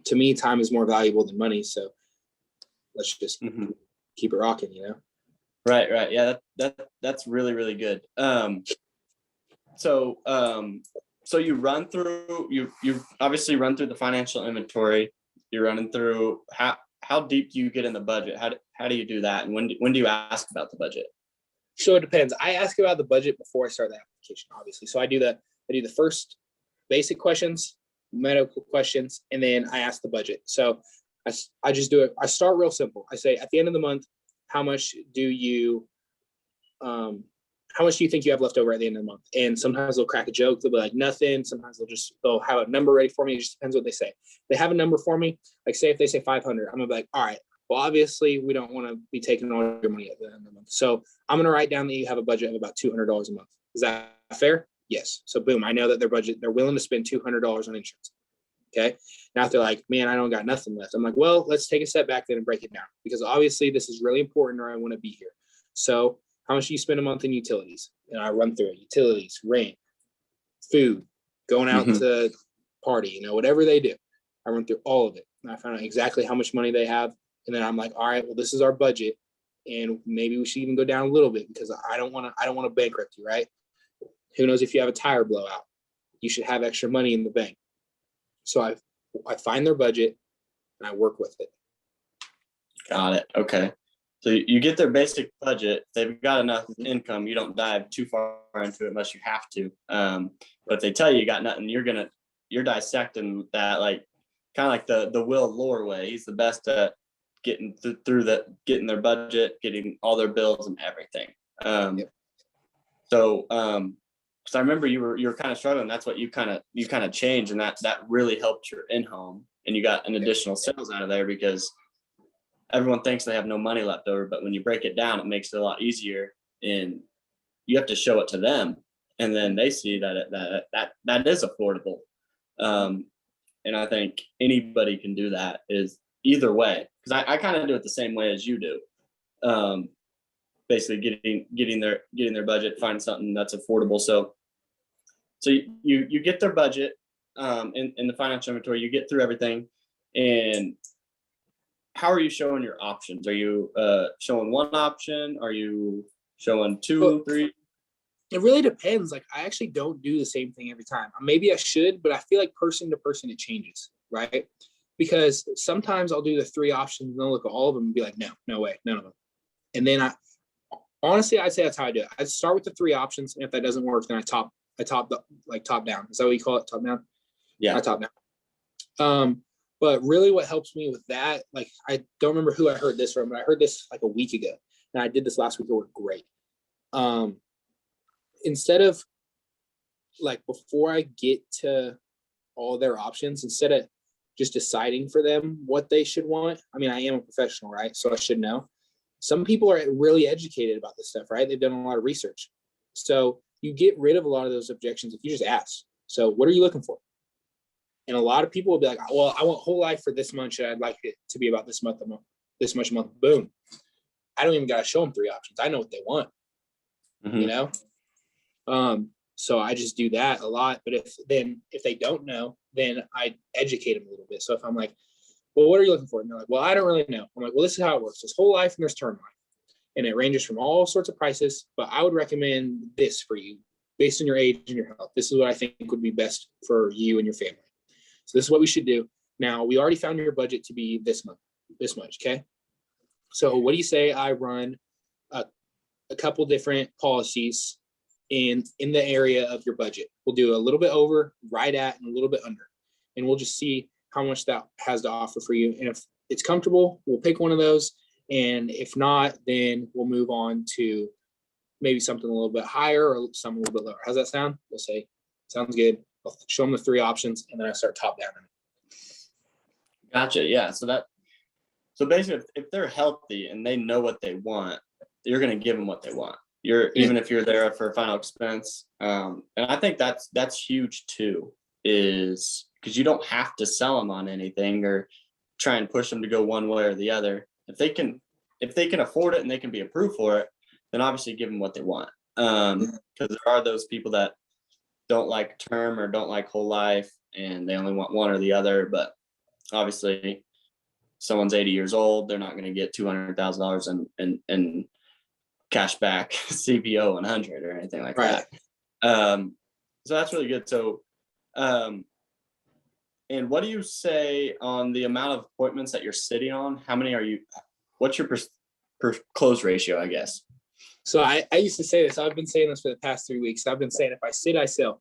Speaker 2: To me, time is more valuable than money. So let's just keep it rocking,
Speaker 1: Right. Right. Yeah. That's really, really good. So you run through, you obviously run through the financial inventory. You're running through how deep do you get in the budget? How do you do that? And when do you ask about the budget?
Speaker 2: So it depends. I ask about the budget before I start the application, obviously. So I do the first basic questions, medical questions, and then I ask the budget. So I just do it. I start real simple. I say, at the end of the month, how much do you think you have left over at the end of the month? And sometimes they'll crack a joke. They'll be like, nothing. Sometimes they'll have a number ready for me. It just depends what they say. If they have a number for me, like say if they say 500, I'm gonna be like, all right, well, obviously we don't want to be taking all your money at the end of the month. So I'm gonna write down that you have a budget of about $200 a month. Is that fair? Yes. So boom, I know that they're willing to spend $200 on insurance. Okay. Now if they're like, man, I don't got nothing left, I'm like, well, let's take a step back then and break it down, because obviously this is really important or I want to be here. So how much do you spend a month in utilities? And I run through it. Utilities, rent, food, going out to party, whatever they do. I run through all of it. And I find out exactly how much money they have. And then I'm like, all right, well, this is our budget. And maybe we should even go down a little bit, because I don't want to bankrupt you, right? Who knows if you have a tire blowout? You should have extra money in the bank. So I find their budget and I work with it. Got
Speaker 1: it. Okay. So you get their basic budget. They've got enough income. You don't dive too far into it unless you have to. But if they tell you got nothing, you're dissecting that, like kind of like the Will Lore way. He's the best at getting through getting their budget, getting all their bills and everything. So I remember you were kind of struggling. That's what you kind of changed, and that really helped your in-home, and you got an additional sales out of there, because everyone thinks they have no money left over, but when you break it down, it makes it a lot easier, and you have to show it to them, and then they see that is affordable. And I think anybody can do that, is either way, because I kind of do it the same way as you do. Basically getting their budget, find something that's affordable. So you get their budget in the financial inventory, you get through everything. And how are you showing your options? Are you showing one option? Are you showing two, three?
Speaker 2: It really depends. Like, I actually don't do the same thing every time. Maybe I should, but I feel like person to person it changes, right? Because sometimes I'll do the 3 options and they'll look at all of them and be like, no way, none of them. And then honestly, I'd say that's how I do it. I start with the 3 options, and if that doesn't work, then I top down. Is that what you call it? Top down?
Speaker 1: Yeah.
Speaker 2: I top down. But really what helps me with that, like, I don't remember who I heard this from, but I heard this like a week ago, and I did this last week. It worked great. Instead of, like, before I get to all their options, instead of just deciding for them what they should want, I mean, I am a professional, right? So I should know. Some people are really educated about this stuff, right? They've done a lot of research. So you get rid of a lot of those objections if you just ask. So what are you looking for? And a lot of people will be like, well, I want whole life for this much. And I'd like it to be about this much a month. Boom. I don't even got to show them 3 options. I know what they want, you know? So I just do that a lot. But if they don't know, then I educate them a little bit. So if I'm like, well, what are you looking for? And they're like, well, I don't really know. I'm like, well, this is how it works. There's whole life and there's term life. And it ranges from all sorts of prices, but I would recommend this for you based on your age and your health. This is what I think would be best for you and your family. So this is what we should do. Now, we already found your budget to be this much, okay? So what do you say I run a couple different policies in the area of your budget? We'll do a little bit over, right at, and a little bit under. And we'll just see how much that has to offer for you. And if it's comfortable, we'll pick one of those. And if not, then we'll move on to maybe something a little bit higher or something a little bit lower. How's that sound? We'll say, sounds good. I'll show them the 3 options and then I start top down.
Speaker 1: Gotcha. Yeah. So basically if they're healthy and they know what they want, you're going to give them what they want. Even if you're there for final expense. And I think that's huge too, is because you don't have to sell them on anything or try and push them to go one way or the other. If they can afford it and they can be approved for it, then obviously give them what they want. Because there are those people that don't like term or don't like whole life and they only want one or the other. But obviously someone's 80 years old, they're not going to get $200,000 in cash back CPO 100 or anything like that. So that's really good. So, and what do you say on the amount of appointments that you're sitting on? How many are you? What's your per close ratio, I guess?
Speaker 2: So I used to say this. I've been saying this for the past 3 weeks. I've been saying if I sit, I sell.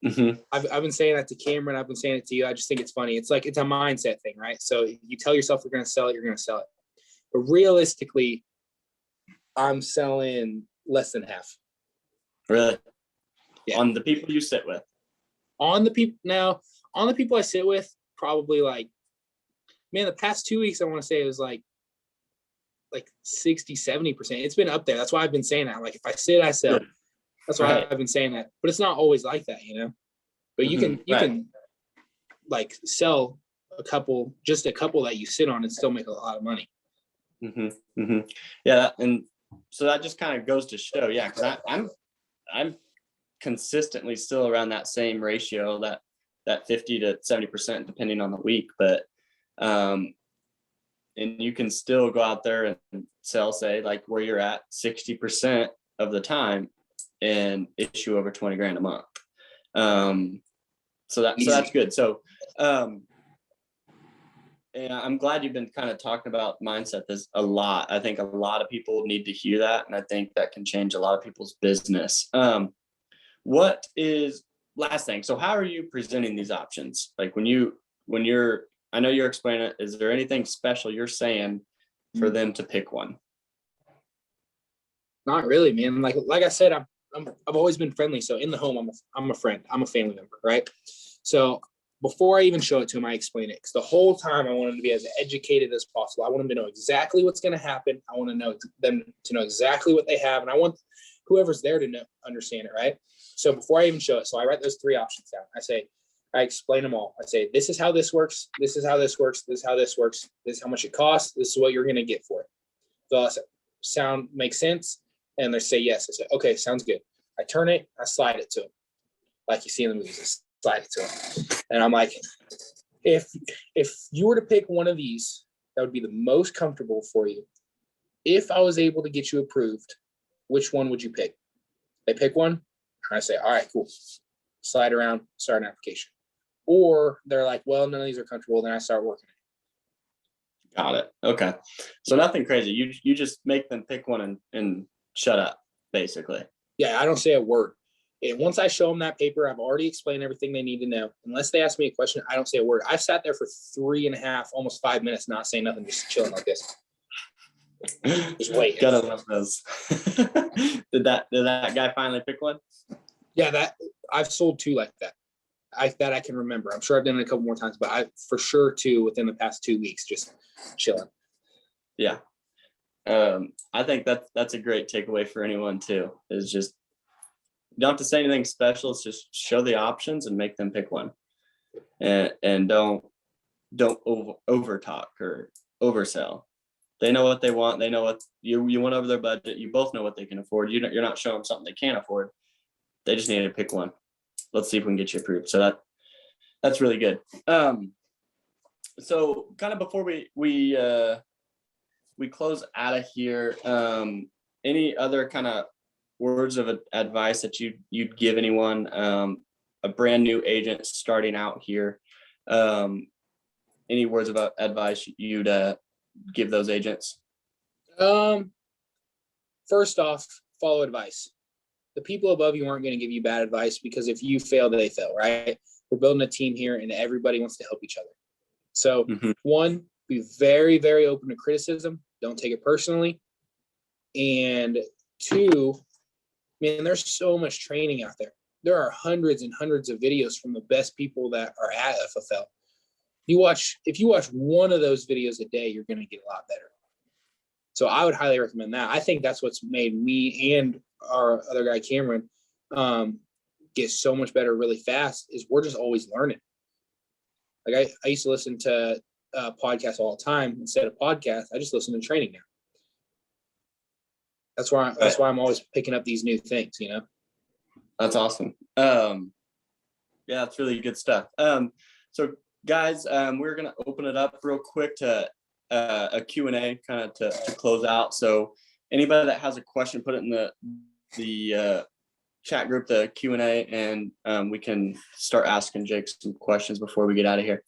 Speaker 2: I've been saying that to Cameron. I've been saying it to you. I just think it's funny. It's like it's a mindset thing, right? So you tell yourself you're going to sell it, you're going to sell it. But realistically, I'm selling less than half.
Speaker 1: Really?
Speaker 2: Yeah.
Speaker 1: On the people you sit with?
Speaker 2: On the people I sit with, probably like, man, the past 2 weeks, I want to say it was like 60, 70%. It's been up there. That's why I've been saying that. Like if I sit, I sell. That's why I've been saying that. But it's not always like that, you know? But you can like sell a couple that you sit on and still make a lot of money.
Speaker 1: Yeah. And so that just kind of goes to show, yeah, because I'm consistently still around that same ratio, that 50 to 70% depending on the week. But and you can still go out there and sell, say, like where you're at 60% of the time and issue over 20 grand a month. So that's good. So and I'm glad you've been kind of talking about mindset this a lot. I think a lot of people need to hear that, and I think that can change a lot of people's business. What is last thing? So how are you presenting these options? Like when you're, I know you're explaining it. Is there anything special you're saying for them to pick one?
Speaker 2: Not really, man. Like I said, I've always been friendly. So in the home, I'm a friend. I'm a family member, right? So before I even show it to them, I explain it. Because the whole time I want them to be as educated as possible. I want them to know exactly what's going to happen. I want them to know exactly what they have. And I want whoever's there to understand it, right? So before I even show it, so I write those 3 options down. I explain them all. I say, this is how this works. This is how this works. This is how this works. This is how much it costs. This is what you're going to get for it. The sound makes sense. And they say, yes. I say, okay, sounds good. I turn it, I slide it to them. Like you see in the movies, I slide it to them. And I'm like, if you were to pick one of these, that would be the most comfortable for you. If I was able to get you approved, which one would you pick? They pick one, and I say, all right, cool. Slide around, start an application. Or they're like, well, none of these are comfortable. Then I start working it.
Speaker 1: Got it. Okay. So nothing crazy. You just make them pick one and shut up, basically.
Speaker 2: Yeah, I don't say a word. And once I show them that paper, I've already explained everything they need to know. Unless they ask me a question, I don't say a word. I've sat there for 3.5, almost 5 minutes, not saying nothing, just chilling like this. Just waiting.
Speaker 1: Gotta love those. Did that guy finally pick one?
Speaker 2: Yeah, that I've sold 2 like that. That I can remember. I'm sure I've done it a couple more times, but I for sure 2 within the past 2 weeks, just chilling.
Speaker 1: Yeah. I think that's a great takeaway for anyone too, is just You don't have to say anything special. It's just show the options and make them pick one, and don't over talk or oversell. They know what they want. They know what you went over their budget. You both know what they can afford. You're not showing them something they can't afford. They just need to pick one. Let's see if we can get you approved. So that's really good. So kind of before we close out of here, any other kind of words of advice that you'd give anyone, a brand new agent starting out here? Any words of advice you'd give those agents?
Speaker 2: First off, follow advice. The people above you aren't going to give you bad advice, because if you fail, they fail, right? We're building a team here and everybody wants to help each other. So one, be very, very open to criticism. Don't take it personally. And two, man, there's so much training out there. There are hundreds and hundreds of videos from the best people that are at FFL. If you watch one of those videos a day, you're going to get a lot better. So I would highly recommend that. I think that's what's made me and our other guy, Cameron, get so much better really fast, is we're just always learning. Like I used to listen to podcasts all the time. Instead of podcasts, I just listen to training now. That's why I'm always picking up these new things, you know?
Speaker 1: That's awesome. Yeah, that's really good stuff. So guys, we're going to open it up real quick to a Q&A kind of to close out. So anybody that has a question, put it in the chat group, the Q&A, and we can start asking Jake some questions before we get out of here.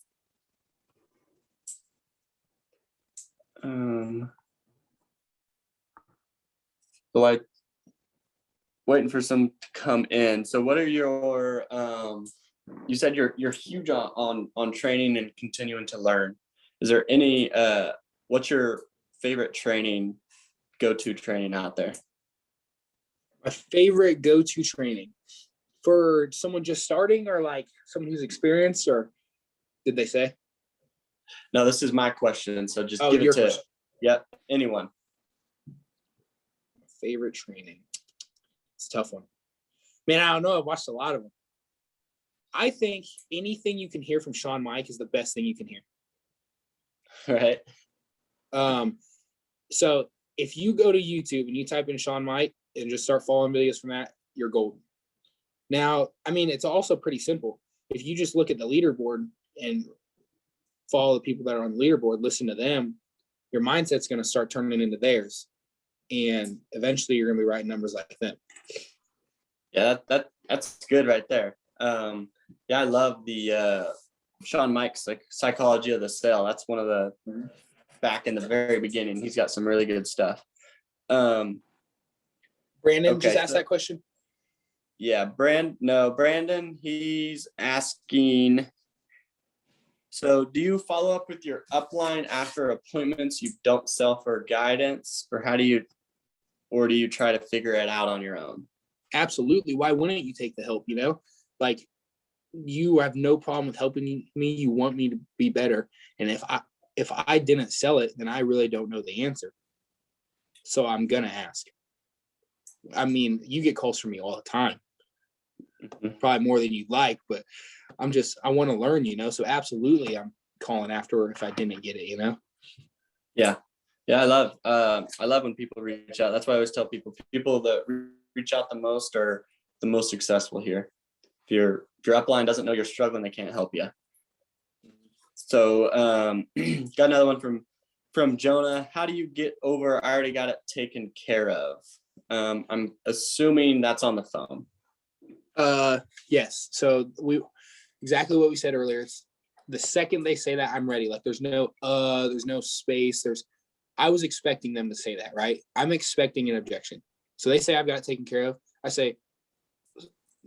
Speaker 1: So I waiting for some to come in. So what are your you said you're huge on training and continuing to learn. Is there any what's your favorite go-to training out there?
Speaker 2: My favorite go-to training for someone just starting, or like someone who's experienced, or did they say?
Speaker 1: No, this is my question. So just give it to question. Yep, anyone.
Speaker 2: Favorite training. It's a tough one. Man, I don't know. I've watched a lot of them. I think anything you can hear from Sean Mike is the best thing you can hear.
Speaker 1: Right.
Speaker 2: So if you go to YouTube and you type in Sean Mike and just start following videos from that, you're golden. Now, I mean, it's also pretty simple. If you just look at the leaderboard and follow the people that are on the leaderboard, listen to them, your mindset's going to start turning into theirs. And eventually you're going to be writing numbers like them.
Speaker 1: Yeah, that's good right there. Yeah, I love the Sean Mike's psychology of the sale. That's one of the back in the very beginning. He's got some really good stuff. Brandon,
Speaker 2: just ask that question.
Speaker 1: Yeah, Brandon, he's asking, so do you follow up with your upline after appointments you don't sell for guidance, or do you try to figure it out on your own?
Speaker 2: Absolutely. Why wouldn't you take the help? You know, like, you have no problem with helping me. You want me to be better. And if I didn't sell it, then I really don't know the answer. So I'm going to ask. I mean, you get calls from me all the time, probably more than you'd like, but I want to learn, you know? So absolutely, I'm calling after if I didn't get it, you know?
Speaker 1: Yeah. Yeah. I love when people reach out. That's why I always tell people that reach out the most are the most successful here. If your upline doesn't know you're struggling, they can't help you. So got another one from Jonah. How do you get over I already got it taken care of? I'm assuming that's on the phone.
Speaker 2: Yes. So exactly what we said earlier. It's the second they say that, I'm ready. Like there's no space. I was expecting them to say that, right? I'm expecting an objection. So they say I've got it taken care of. I say,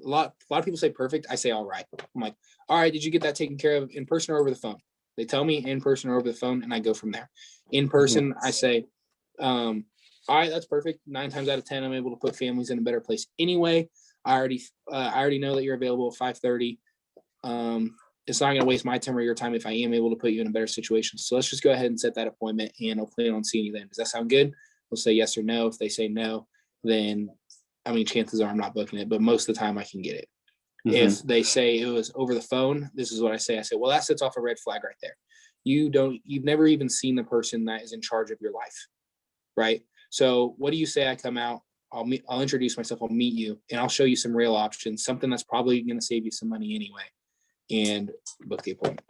Speaker 2: a lot of people say perfect. I say, all right. I'm like, all right, did you get that taken care of in person or over the phone? They tell me in person or over the phone, and I go from there. In person, I say, all right, that's perfect. 9 times out of 10, I'm able to put families in a better place anyway. I already know that you're available at 5:30. It's not going to waste my time or your time if I am able to put you in a better situation. So let's just go ahead and set that appointment, and I'll plan on seeing you then. Does that sound good? We'll say yes or no. If they say no, then I mean, chances are I'm not booking it, but most of the time I can get it.
Speaker 1: Mhm.
Speaker 2: If they say it was over the phone, this is what I say. I say, well, that sets off a red flag right there. You've never even seen the person that is in charge of your life, right? So what do you say I come out, I'll introduce myself, I'll meet you, and I'll show you some real options, something that's probably going to save you some money anyway, and book the appointment.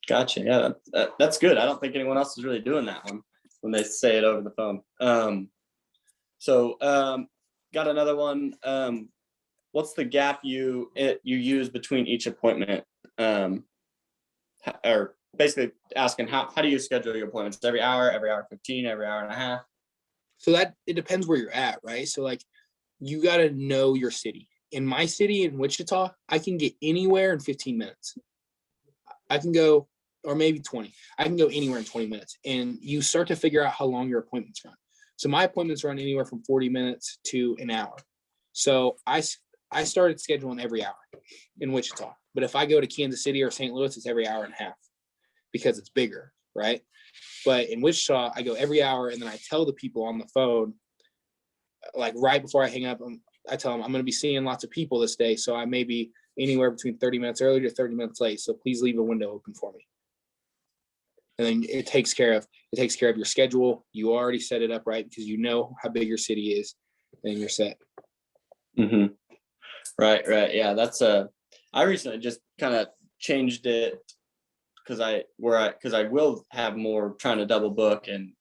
Speaker 1: Gotcha. Yeah, that's good. I don't think anyone else is really doing that one when they say it over the phone. Got another one. What's the gap you use between each appointment? Or basically asking how do you schedule your appointments? Every hour 15, every hour and a half?
Speaker 2: So that it depends where you're at, right? So like you got to know your city. In my city in Wichita, I can get anywhere in 15 minutes. I can go, or maybe 20. I can go anywhere in 20 minutes. And you start to figure out how long your appointments run. So my appointments run anywhere from 40 minutes to an hour. So I started scheduling every hour in Wichita. But if I go to Kansas City or St. Louis, it's every hour and a half because it's bigger, right? But in Wichita, I go every hour, and then I tell the people on the phone, like right before I hang up, I tell them I'm going to be seeing lots of people this day, so I may be anywhere between 30 minutes early to 30 minutes late. So please leave a window open for me. And then it takes care of your schedule. You already set it up right because you know how big your city is, and you're set.
Speaker 1: Mm-hmm. Right. Yeah, I recently just kind of changed it because I will have more trying to double book and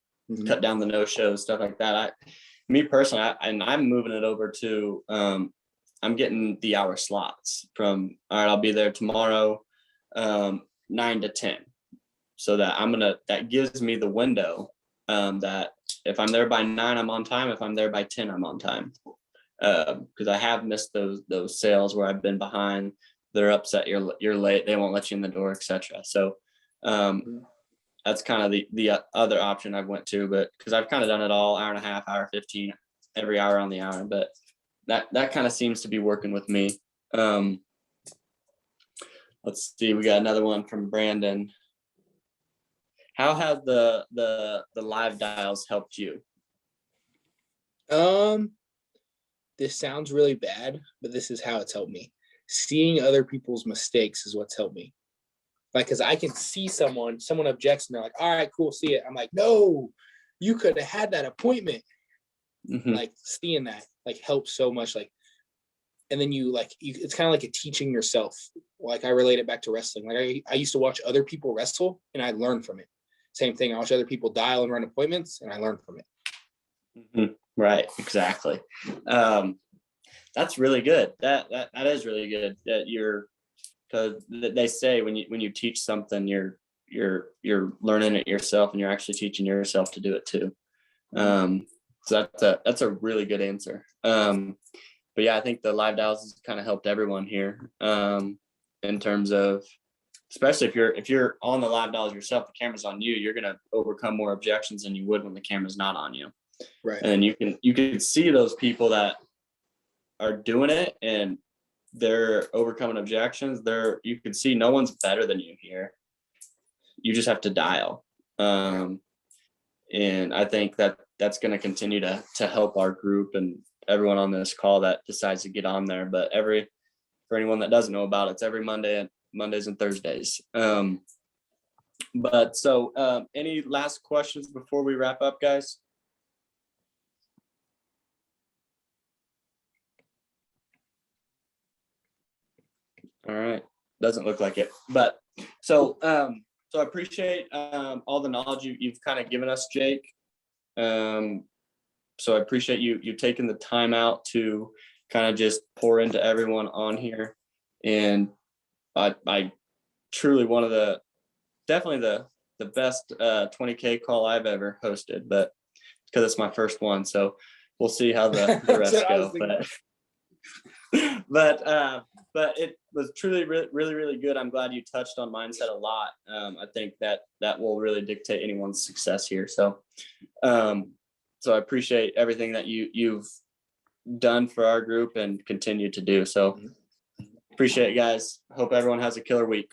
Speaker 1: cut down the no shows, stuff like that. Me personally, I'm moving it over to I'm getting the hour slots from, all right, I'll be there tomorrow 9 to 10, so that that gives me the window that if I'm there by 9 I'm on time, if I'm there by 10 I'm on time, because I have missed those sales where I've been behind. They're upset you're late, they won't let you in the door, etc. So that's kind of the other option I've went to, but because I've kind of done it all, hour and a half, hour 15, every hour on the hour, but that kind of seems to be working with me. Let's see, we got another one from Brandon. How have the live dials helped you?
Speaker 2: This sounds really bad, but this is how it's helped me. Seeing other people's mistakes is what's helped me. Like, because I can see someone objects and they're like, all right, cool, see it. I'm like, no, you could have had that appointment. Like seeing that like helps so much. Like, and then it's kind of like a teaching yourself. Like I relate it back to wrestling. Like I used to watch other people wrestle and I learned from it. Same thing. I watch other people dial and run appointments and I learned from it.
Speaker 1: Right. Exactly. That's really good. That is really good that because they say when you teach something, you're learning it yourself and you're actually teaching yourself to do it too. So that's a really good answer. But yeah, I think the live dials has kind of helped everyone here in terms of, especially if you're on the live dials yourself, the camera's on you, you're gonna overcome more objections than you would when the camera's not on you.
Speaker 2: Right.
Speaker 1: And you can see those people that are doing it and they're overcoming objections. You can see no one's better than you here. You just have to dial. And I think that's going to continue to help our group and everyone on this call that decides to get on there. But for anyone that doesn't know about it, it's every Mondays and Thursdays. Any last questions before we wrap up, guys? All right. Doesn't look like it, but so I appreciate all the knowledge you've kind of given us, Jake. So I appreciate you taking the time out to kind of just pour into everyone on here. And I truly definitely the best 20K call I've ever hosted, but because it's my first one, so we'll see how the rest go. But it was truly really, really good. I'm glad you touched on mindset a lot. I think that will really dictate anyone's success here. So I appreciate everything that you've done for our group and continue to do. So appreciate it, guys. Hope everyone has a killer week.